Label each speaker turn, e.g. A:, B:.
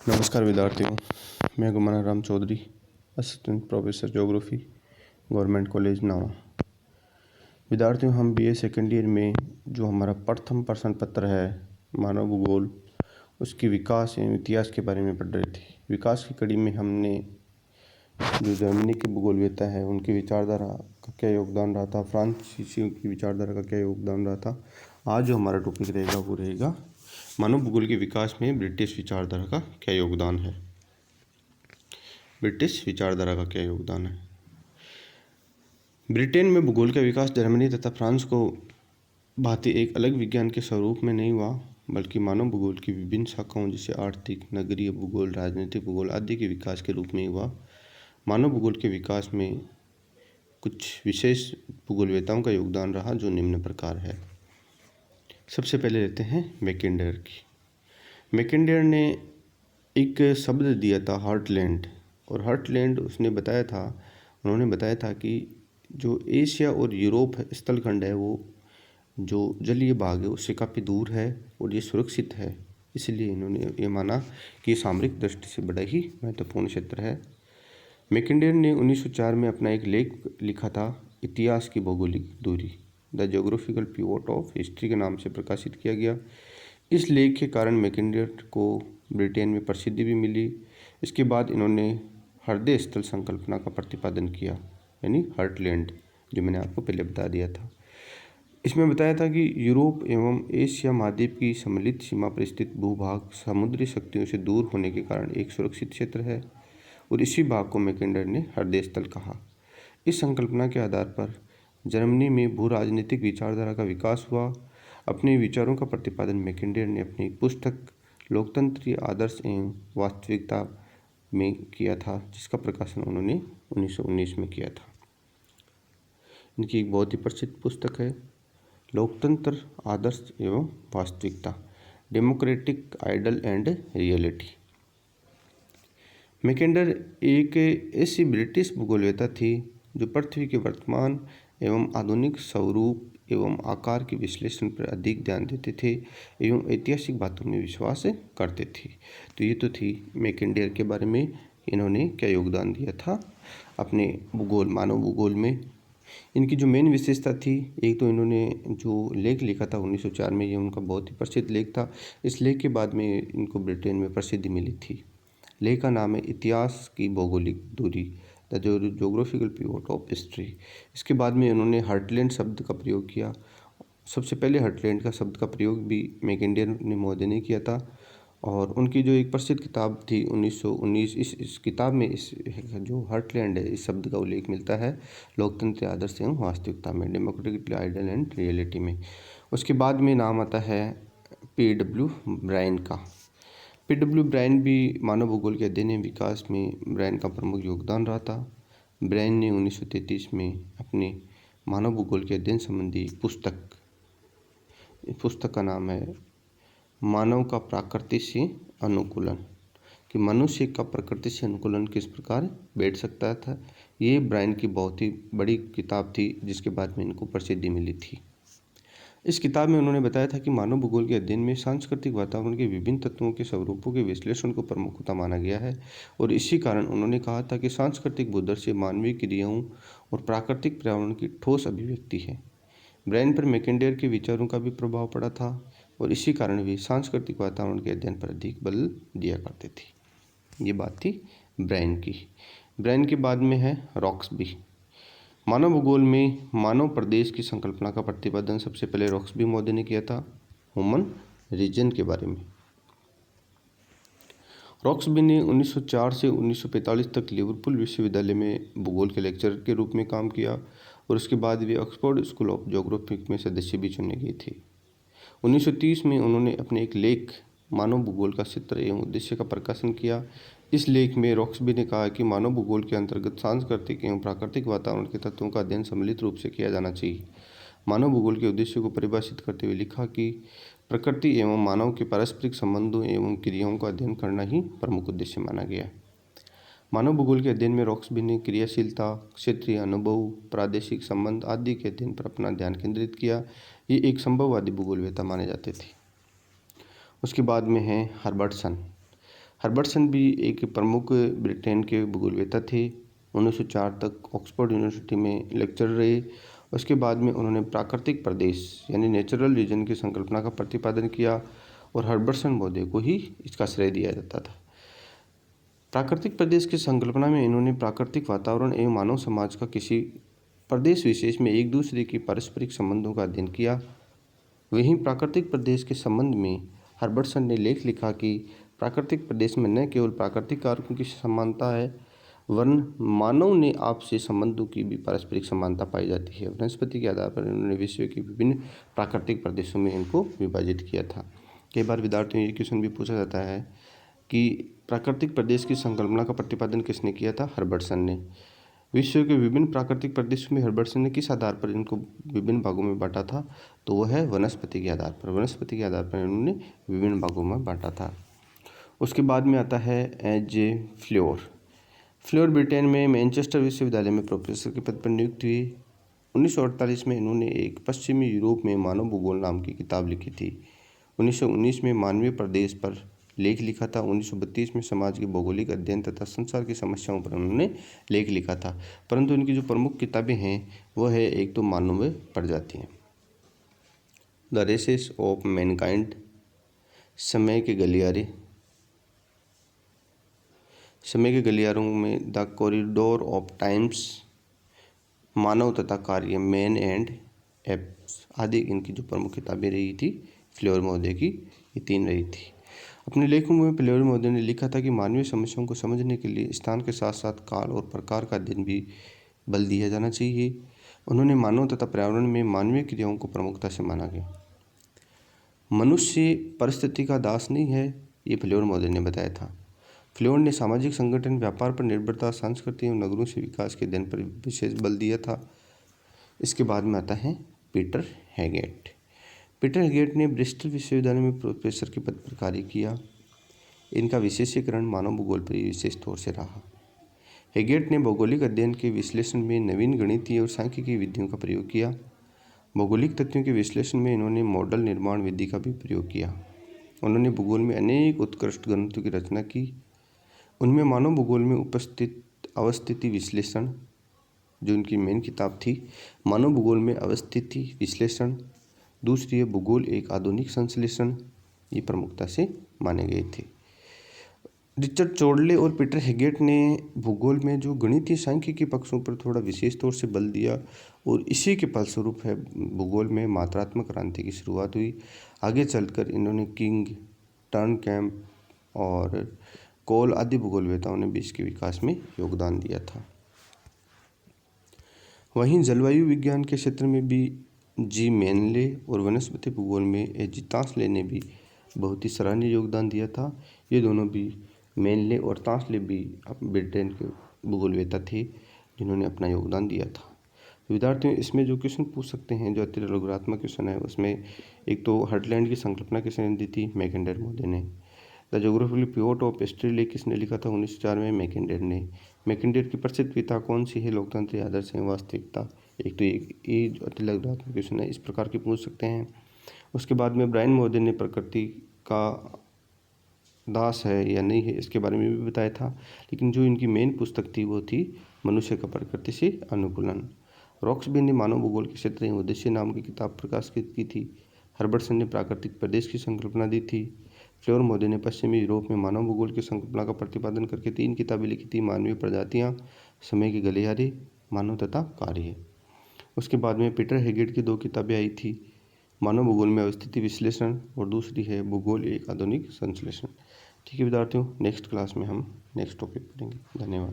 A: नमस्कार विद्यार्थियों, मैं Guman Ram Chaudhary, assistant professor geography, government college Nawa. विद्यार्थियों, हम बीए सेकेंड ईयर में जो हमारा प्रथम प्रश्न पत्र है मानव भूगोल, उसकी विकास एवं इतिहास के बारे में पढ़ रहे थे। विकास की कड़ी में हमने जो जर्मनी के भूगोलवेत्ता है उनकी विचारधारा का क्या योगदान रहा था, फ्रांसीसियों की विचारधारा का क्या योगदान रहा था। आज जो हमारा टॉपिक रहेगा वो रहेगा मानव भूगोल के विकास में ब्रिटिश विचारधारा का क्या योगदान है। ब्रिटिश विचारधारा का क्या योगदान है। ब्रिटेन में भूगोल का विकास जर्मनी तथा फ्रांस को भांति एक अलग विज्ञान के स्वरूप में नहीं हुआ, बल्कि मानव भूगोल की विभिन्न शाखाओं जैसे आर्थिक, नगरीय भूगोल, राजनीतिक भूगोल आदि के विकास के रूप में हुआ। मानव भूगोल के विकास में कुछ विशेष भूगोलवेत्ताओं का योगदान रहा, जो निम्न प्रकार है। सबसे पहले लेते हैं मैकेंडर की। मैकेंडर ने एक शब्द दिया था हार्टलैंड, और हार्टलैंड उन्होंने बताया था कि जो एशिया और यूरोप स्थलखंड है वो जो जलीय भाग है उससे काफ़ी दूर है और ये सुरक्षित है। इसलिए इन्होंने ये माना कि ये सामरिक दृष्टि से बड़ा ही महत्वपूर्ण क्षेत्र है। मैकेंडर ने 1904 में अपना एक लेख लिखा था, इतिहास की भौगोलिक दूरी, the geographical pivot of history के नाम से प्रकाशित किया गया। इस लेख के कारण मैकेंडर को ब्रिटेन में प्रसिद्धि भी मिली। इसके बाद इन्होंने हृदय स्थल संकल्पना का प्रतिपादन किया, यानी हार्टलैंड, जो मैंने आपको पहले बता दिया था। इसमें बताया था कि यूरोप एवं एशिया महाद्वीप की सम्मिलित सीमा पर स्थित भूभाग समुद्री शक्तियों से दूर होने के कारण एक सुरक्षित क्षेत्र है, और इसी भाग को मैकेंडर ने हृदय स्थल कहा। इस संकल्पना के आधार पर जर्मनी में भू राजनीतिक विचारधारा का विकास हुआ। अपने विचारों का प्रतिपादन मैकेंडर ने अपनी पुस्तक लोकतंत्रीय आदर्श एवं वास्तविकता में किया था, जिसका प्रकाशन उन्होंने 1919 में किया था। इनकी एक बहुत ही प्रसिद्ध पुस्तक है लोकतंत्र आदर्श एवं वास्तविकता, democratic ideal and reality. Mackinder एक ऐसी ब्रिटिश भूगोलवेत्ता थी जो पृथ्वी के वर्तमान एवं आधुनिक स्वरूप एवं आकार के विश्लेषण पर अधिक ध्यान देते थे एवं ऐतिहासिक बातों में विश्वास करते थे। तो ये तो थी मैकेंडर के बारे में, इन्होंने क्या योगदान दिया था अपने भूगोल, मानव भूगोल में। इनकी जो मेन विशेषता थी, एक तो इन्होंने जो लेख लिखा था 1904 में, ये उनका बहुत ही प्रसिद्ध लेख था। इस लेख के बाद में इनको ब्रिटेन में प्रसिद्धि मिली थी। लेख का नाम है इतिहास की भौगोलिक दूरी, the geographical pivot of history. इसके बाद में उन्होंने हार्टलैंड शब्द का प्रयोग किया। सबसे पहले हार्टलैंड का शब्द का प्रयोग भी मैकेंडर ने महोदय ने किया था, और उनकी जो एक प्रसिद्ध किताब थी 1919, इस किताब में इस जो हार्टलैंड है इस शब्द का उल्लेख मिलता है लोकतंत्र आदर्श एवं वास्तविकता में, डेमोक्रेटिक आइडल एंड रियलिटी में। उसके बाद में नाम आता है P.W. ब्रायन का। P.W. ब्रायन भी मानव भूगोल के अध्ययन एवं विकास में ब्रायन का प्रमुख योगदान रहा था। ब्रायन ने 1933 में अपने मानव भूगोल के अध्ययन संबंधी पुस्तक का नाम है मानव का प्रकृति से अनुकूलन, कि मनुष्य का प्रकृति से अनुकूलन किस प्रकार बैठ सकता था। ये ब्रायन की बहुत ही बड़ी किताब थी, जिसके बाद में इनको प्रसिद्धि मिली थी। इस किताब में उन्होंने बताया था कि मानव भूगोल के अध्ययन में सांस्कृतिक वातावरण के विभिन्न तत्वों के स्वरूपों के विश्लेषण को प्रमुखता माना गया है, और इसी कारण उन्होंने कहा था कि सांस्कृतिक भूदर्श मानवीय क्रियाओं और प्राकृतिक पर्यावरण की ठोस अभिव्यक्ति है। ब्रायन पर मैकेंडर के विचारों का भी प्रभाव पड़ा था, और इसी कारण वे सांस्कृतिक वातावरण के अध्ययन पर अधिक बल दिया करते थे। ये बात थी ब्रायन की। ब्रायन के बाद में है रॉक्सबी। मानव भूगोल में मानव प्रदेश की संकल्पना का प्रतिपादन सबसे पहले रॉक्सबी महोदय ने किया था, ह्यूमन रीजन के बारे में। रॉक्सबी ने 1904 से 1945 तक लिवरपूल विश्वविद्यालय में भूगोल के लेक्चरर के रूप में काम किया, और उसके बाद वे ऑक्सफोर्ड स्कूल ऑफ ज्योग्राफी में सदस्य भी चुने गए थे। 1930 में उन्होंने अपने एक लेख मानव भूगोल का क्षेत्र एवं उद्देश्य का प्रकाशन किया। इस लेख में रॉक्सबी ने कहा कि मानव भूगोल के अंतर्गत सांस्कृतिक एवं प्राकृतिक वातावरण के तत्वों का अध्ययन सम्मिलित रूप से किया जाना चाहिए। मानव भूगोल के उद्देश्य को परिभाषित करते हुए लिखा कि प्रकृति एवं मानव के पारस्परिक संबंधों एवं क्रियाओं का अध्ययन करना ही प्रमुख उद्देश्य माना गया। मानव भूगोल के अध्ययन में रॉक्सबी ने क्रियाशीलता, क्षेत्रीय अनुभव, प्रादेशिक संबंध आदि के अध्ययन पर अपना ध्यान केंद्रित किया। ये एक संभववादी भूगोलवेत्ता माने जाते थे। उसके बाद में है हर्बर्टसन। हर्बर्टसन भी एक प्रमुख ब्रिटेन के भूगोलवेत्ता थे। 1904 तक ऑक्सफोर्ड यूनिवर्सिटी में लेक्चर रहे। उसके बाद में उन्होंने प्राकृतिक प्रदेश यानी नेचुरल रीजन की संकल्पना का प्रतिपादन किया और हर्बर्टसन महोदय को ही इसका श्रेय दिया जाता था। प्राकृतिक प्रदेश की संकल्पना में इन्होंने प्राकृतिक वातावरण एवं मानव समाज का किसी प्रदेश विशेष में एक दूसरे के पारस्परिक संबंधों का अध्ययन किया। वहीं प्राकृतिक प्रदेश के संबंध में हर्बर्टसन ने लेख लिखा कि प्राकृतिक प्रदेश में न केवल प्राकृतिक कारकों की समानता है वरन मानव ने आपसी संबंधों की भी पारस्परिक समानता पाई जाती है। वनस्पति के आधार पर इन्होंने विश्व के विभिन्न प्राकृतिक प्रदेशों में इनको विभाजित किया था। कई बार विद्यार्थियों ये क्वेश्चन भी पूछा जाता है कि प्राकृतिक प्रदेश की संकल्पना का प्रतिपादन किसने किया था? हर्बर्टसन ने। विश्व के विभिन्न प्राकृतिक प्रदेशों में हर्बर्टसन ने किस आधार पर इनको विभिन्न भागों में बांटा था? तो वह है वनस्पति के आधार पर। वनस्पति के आधार पर इन्होंने विभिन्न भागों में बांटा था। उसके बाद में आता है एज फ्लोर। फ्लोर ब्रिटेन में मैनचेस्टर विश्वविद्यालय में प्रोफेसर के पद पर नियुक्त हुए। 1948 में इन्होंने एक पश्चिमी यूरोप में मानव भूगोल नाम की किताब लिखी थी। 1919 में मानवीय प्रदेश पर लेख लिखा था। 1932 में समाज के भौगोलिक अध्ययन तथा संसार की समस्याओं पर उन्होंने लेख लिखा था। परंतु इनकी जो प्रमुख किताबें हैं वह है एक तो मानव प्रजातियाँ, द रेसेस ऑफ मैनकाइंड, समय के गलियारे, समय के गलियारों में द कॉरिडोर ऑफ टाइम्स, मानव तथा कार्य, मैन एंड एप्स आदि इनकी जो प्रमुख किताबें रही थी फ्लोर महोदय की, ये 3 रही थी। अपने लेखों में फ्लोर महोदय ने लिखा था कि मानवीय समस्याओं को समझने के लिए स्थान के साथ साथ काल और प्रकार का अध्ययन भी बल दिया जाना चाहिए। उन्होंने मानव तथा पर्यावरण में मानवीय क्रियाओं को प्रमुखता से माना गया। मनुष्य परिस्थिति का दास नहीं है, ये फ्लोर महोदय ने बताया था। फ्लोर ने सामाजिक संगठन, व्यापार पर निर्भरता, संस्कृति एवं नगरों से विकास के अध्ययन पर विशेष बल दिया था। इसके बाद में आता है पीटर हेगेट। पीटर हेगेट ने ब्रिस्टल विश्वविद्यालय में प्रोफेसर के पद पर कार्य किया। इनका विशेषीकरण मानव भूगोल पर विशेष तौर से रहा। हेगेट ने भौगोलिक अध्ययन के विश्लेषण में नवीन गणितीय और सांख्यिकीय विधियों का प्रयोग किया। भौगोलिक तथ्यों के विश्लेषण में इन्होंने मॉडल निर्माण विधि का भी प्रयोग किया। उन्होंने भूगोल में अनेक उत्कृष्ट ग्रंथों की रचना की। उनमें मानव भूगोल में उपस्थित अवस्थिति विश्लेषण, जो उनकी मेन किताब थी, मानव भूगोल में अवस्थिति विश्लेषण, दूसरी है भूगोल एक आधुनिक संश्लेषण, ये प्रमुखता से माने गए थे। रिचर्ड चौडले और पीटर हेगेट ने भूगोल में जो गणितीय सांख्यिकी पक्षों पर थोड़ा विशेष तौर से बल दिया और इसी के फलस्वरूप है भूगोल में मात्रात्मक क्रांति की शुरुआत हुई। आगे चलकर इन्होंने किंग, टर्नकैम्प और कोल आदि भूगोलवेताओं ने भी इसके विकास में योगदान दिया था। वहीं जलवायु विज्ञान के क्षेत्र में भी जी मेनले और वनस्पति भूगोल में एच तांसले ने भी बहुत ही सराहनीय योगदान दिया था। ये दोनों भी, मेनले और तांसले भी ब्रिटेन के भूगोलवेता थे जिन्होंने अपना योगदान दिया था। विद्यार्थियों, इसमें जो क्वेश्चन पूछ सकते हैं, जो अति लघुरात्मक क्वेश्चन है, उसमें एक तो हर्टलैंड की संकल्पना किसने दी थी? मैकेंडर महोदय ने। The geographical pivot of Australia किसने लिखा था? 1904 में मैकेंडर ने। मैकेंडर की प्रसिद्ध कविता कौन सी है? लोकतंत्र, आदर्श एवं वास्तविकता। एक तो ये जो अति लघुरात्मक क्वेश्चन है, इस प्रकार के पूछ सकते हैं। उसके बाद में ब्रायन महोदय ने प्रकृति का दास है या नहीं है, इसके बारे में भी बताया था। लेकिन जो इनकी मेन पुस्तक थी वो थी मनुष्य का प्रकृति से अनुकूलन। रॉक्सबी ने मानव भूगोल के क्षेत्र एवं उद्देश्य नाम की किताब प्रकाशित की थी। हर्बर्टसन ने प्राकृतिक प्रदेश की संकल्पना दी थी। फ्लोर महोदय ने पश्चिमी यूरोप में मानव भूगोल की संकल्पना का प्रतिपादन करके 3 किताबें लिखी थी, मानवीय प्रजातियाँ, समय के गलियारे, मानव तथा कार्य। उसके बाद में पीटर हेगेट की 2 किताबें आई थी, मानव भूगोल में अवस्थिति विश्लेषण और दूसरी है भूगोल एक आधुनिक संश्लेषण। ठीक है विद्यार्थियों, नेक्स्ट क्लास में हम नेक्स्ट टॉपिक पढ़ेंगे। धन्यवाद।